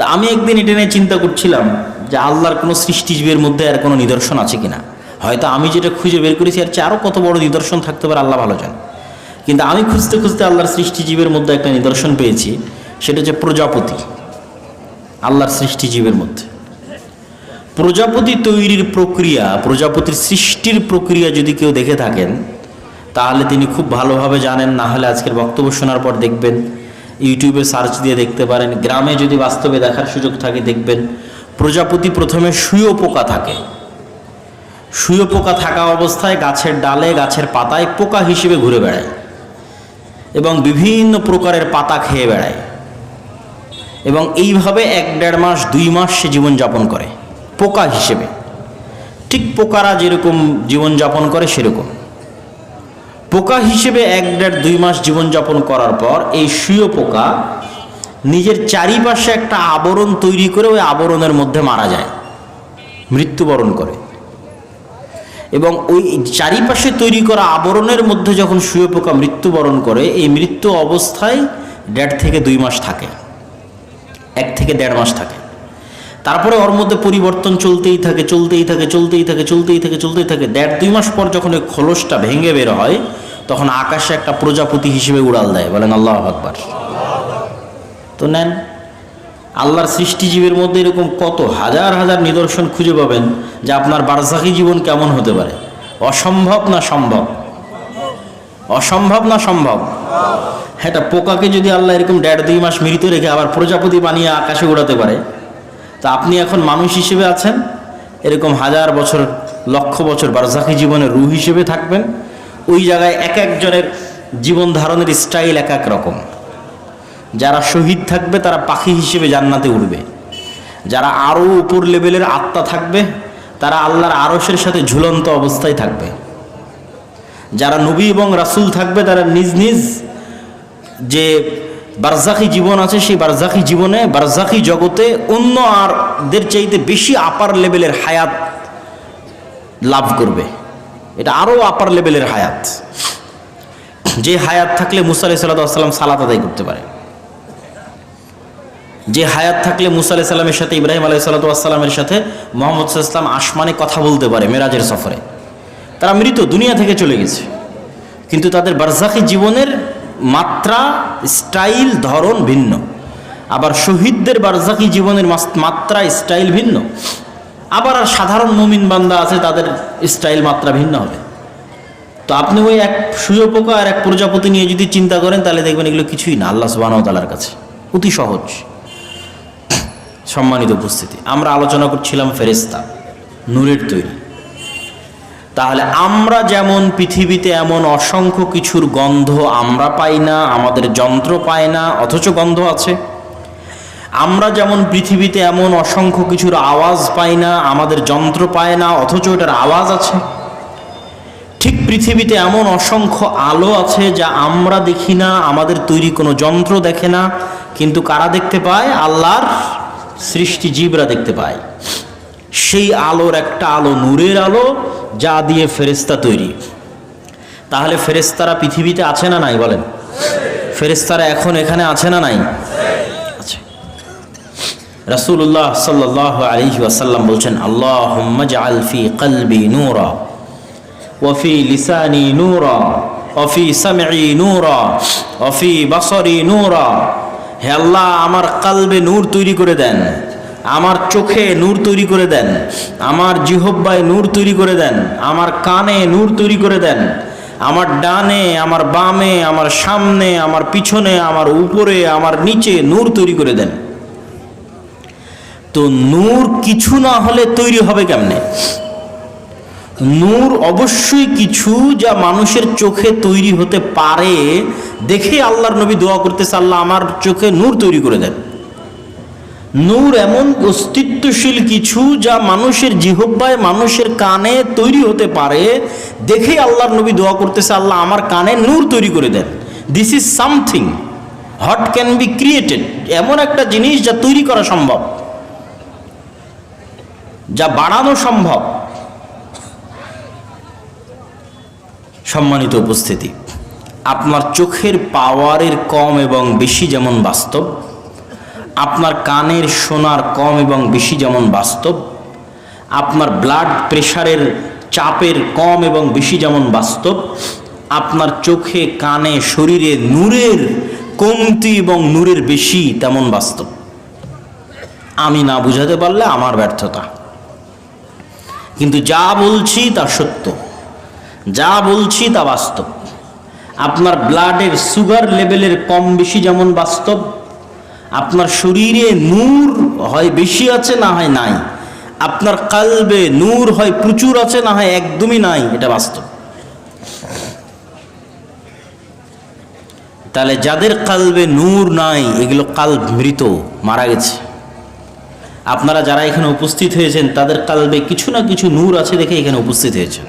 তা আমি একদিন এটা নিয়ে চিন্তা করছিলাম যে আল্লাহর কোনো সৃষ্টিজীবের মধ্যে আর কোনো নিদর্শন আছে কিনা। হয়তো আমি যেটা খুঁজে বের করেছি আর চেয়ে আরও কত বড় নিদর্শন থাকতে পারে আল্লাহ ভালো জানে। কিন্তু আমি খুঁজতে খুঁজতে আল্লাহর সৃষ্টিজীবের মধ্যে একটা নিদর্শন পেয়েছি, সেটা হচ্ছে প্রজাপতি। আল্লাহর সৃষ্টিজীবের মধ্যে প্রজাপতি তৈরির প্রক্রিয়া, প্রজাপতির সৃষ্টির প্রক্রিয়া যদি কেউ দেখে থাকেন তাহলে তিনি খুব ভালোভাবে জানেন। না হলে আজকের বক্তব্য শোনার পর দেখবেন, ইউটিউবে সার্চ দিয়ে দেখতে পারেন, গ্রামে যদি বাস্তবে দেখার সুযোগ থাকে দেখবেন প্রজাপতি প্রথমে শুঁয়োপোকা থাকে। শুঁয়োপোকা থাকা অবস্থায় গাছের ডালে গাছের পাতায় পোকা হিসেবে ঘুরে বেড়ায় এবং বিভিন্ন প্রকারের পাতা খেয়ে বেড়ায় এবং এইভাবে 1-1.5 মাস 2 মাস সে জীবনযাপন করে পোকা হিসেবে। ঠিক পোকারা যেরকম জীবনযাপন করে সেরকম পোকা হিসেবে 1-1.5-2 মাস জীবনযাপন করার পর এই শুঁয়োপোকা নিজের চারিপাশে একটা আবরণ তৈরি করে ওই আবরণের মধ্যে মারা যায়, মৃত্যুবরণ করে। এবং ওই চারিপাশে তৈরি করা আবরণের মধ্যে যখন শুঁয়োপোকা মৃত্যুবরণ করে, এই মৃত্যু অবস্থায় 1.5 থেকে 2 মাস থাকে, 1 থেকে 1.5 মাস থাকে। তারপরে ওর মধ্যে পরিবর্তন চলতেই থাকে 1.5-2 মাস পর যখন ওই খোলসটা ভেঙে বের হয় তখন আকাশে একটা প্রজাপতি হিসেবে উড়াল দেয়। বলেন আল্লাহু আকবার। তো নেন, আল্লাহর সৃষ্টিজীবের মধ্যে এরকম কত হাজার হাজার নিদর্শন খুঁজে পাবেন যে আপনার বারজাখী জীবন কেমন হতে পারে। অসম্ভব না সম্ভব? অসম্ভব না সম্ভব? হ্যাঁ, পোকাকে যদি আল্লাহ এরকম 1.5-2 মাস মৃত রেখে আবার প্রজাপতি বানিয়ে আকাশে উড়াতে পারে, তা আপনি এখন মানুষ হিসেবে আছেন, এরকম 1000 বছর 1,00,000 বছর বারজাখী জীবনে রূহ হিসেবে থাকবেন। ওই জায়গায় এক একজনের জীবন ধারণের স্টাইল এক এক রকম। যারা শহীদ থাকবে তারা পাখি হিসেবে জান্নাতে উঠবে, যারা আরও উপর লেভেলের আত্মা থাকবে তারা আল্লাহর আরশের সাথে ঝুলন্ত অবস্থায় থাকবে, যারা নবী এবং রাসূল থাকবে তারা নিজ নিজ যে বারজাখী জীবন আছে সেই বারজাখী জীবনে বারজাখী জগতে অন্য আরদের চাইতে বেশি আপার লেভেলের হায়াত লাভ করবে। এটা আরও আপার লেভেলের হায়াত, যে হায়াত থাকলে মুসা আলাইহিস সালাম সালাত আদায় করতে পারে, যে হায়াত থাকলে মুসা আলাইহিস সালামের সাথে ইব্রাহিম আলাইহিস সালামের সাথে মুহাম্মদ সাল্লাল্লাহু আলাইহি ওয়াসাল্লাম আসমানে কথা বলতে পারে মেরাজের সফরে। তারা মৃত, দুনিয়া থেকে চলে গেছে, কিন্তু তাদের বারজাখী জীবনের মাত্রা, স্টাইল, ধরন ভিন্ন। আবার শহীদদের বারজাখী জীবনের মাত্রা, স্টাইল ভিন্ন। আবার আর সাধারণ মুমিন বান্দা আছে, তাদের স্টাইল, মাত্রা ভিন্ন হবে। তো আপনি ওই এক শুঁয়োপোকা আর এক প্রজাপতি নিয়ে যদি চিন্তা করেন তাহলে দেখবেন এগুলো কিছুই না আল্লাহ সুবহানাহু ওয়া তাআলার কাছে, অতি সহজ। সম্মানিত উপস্থিতি, আমরা আলোচনা করছিলাম ফেরেশতা, নূরের তৈরি। তাহলে আমরা যেমন পৃথিবীতে এমন অসংখ্য কিছুর গন্ধ আমরা পাই না, আমাদের যন্ত্র পায় না, অথচ গন্ধ আছে। আমরা যেমন পৃথিবীতে এমন অসংখ্য কিছুর আওয়াজ পাই না, আমাদের যন্ত্র পায় না, অথচ এটার আওয়াজ আছে। ঠিক পৃথিবীতে এমন অসংখ্য আলো আছে যা আমরা দেখি না, আমাদের তৈরি কোনো যন্ত্র দেখে না, কিন্তু কারা দেখতে পায়? আল্লাহর সৃষ্টিজীবরা দেখতে পায়। সেই আলোর একটা আলো নূরের আলো, যা দিয়ে ফেরেশতা তৈরি। তাহলে ফেরেশতারা পৃথিবীতে আছে না নাই? বলেন, ফেরেশতারা এখন এখানে আছে না নাই? আছে। রাসূলুল্লাহ সাল্লাল্লাহু আলাইহি ওয়াসাল্লাম বলছেন, আল্লাহুম্মা জাআল ফি কলবি নূরা ওয়া ফি লিসানি নূরা ওয়া ফি সামঈ নূরা ওয়া ফি বাসারি নূরা। হে আল্লাহ, আমার কলবে নূর তৈরি করে দেন, আমার চোখে নূর তৈরি করে দেন, আমার জিহ্বায় নূর তৈরি করে দেন, আমার কানে নূর তৈরি করে দেন, আমার ডানে, আমার বামে, আমার সামনে, আমার পিছনে, আমার উপরে, আমার নিচে নূর তৈরি করে দেন। তো নূর কিছু না হলে তৈরি হবে কেমনে? নূর অবশ্যই কিছু যা মানুষের চোখে তৈরি হতে পারে। দেখে আল্লাহর নবী দোয়া করতেছে, আল্লাহ আমার চোখে নূর তৈরি করে দেন। নূর এমন অস্তিত্বশীল কিছু যা মানুষের জিহ্বায়, মানুষের কানে তৈরি হতে পারে। দেখে আল্লাহর নবী দোয়া করতেছে, আল্লাহ আমার কানে নূর তৈরি করে দেন। This is something what can be created. এমন একটা জিনিস যা তৈরি করা সম্ভব, যা বাড়ানো সম্ভব। সম্মানিত উপস্থিতি, আপনার চোখের পাওয়ারের কম এবং বেশি যেমন বাস্তব, আপনার কানের শোনার কম এবং বেশি যেমন বাস্তব, আপনার ব্লাড প্রেশারের চাপের কম এবং বেশি যেমন বাস্তব, আপনার চোখে কানে শরীরে নূরের কমতি এবং নূরের বেশি তেমন বাস্তব। আমি না বুঝাতে পারলে আমার ব্যর্থতা, কিন্তু যা বলছি তা সত্য, যা বলছি তা বাস্তব। আপনার ব্লাডের সুগার লেভেলের কম বেশি যেমন বাস্তব, আপনার শরীরে নূর হয় বেশি আছে না হয় নাই, আপনার কালবে নূর হয় প্রচুর আছে না হয় একদমই নাই, এটা বাস্তব। তাহলে যাদের কালবে নূর নাই এগুলো কালব মৃত, মারা গেছে। আপনারা যারা এখানে উপস্থিত হয়েছেন তাদের কালবে কিছু না কিছু নূর আছে দেখে এখানে উপস্থিত হয়েছেন।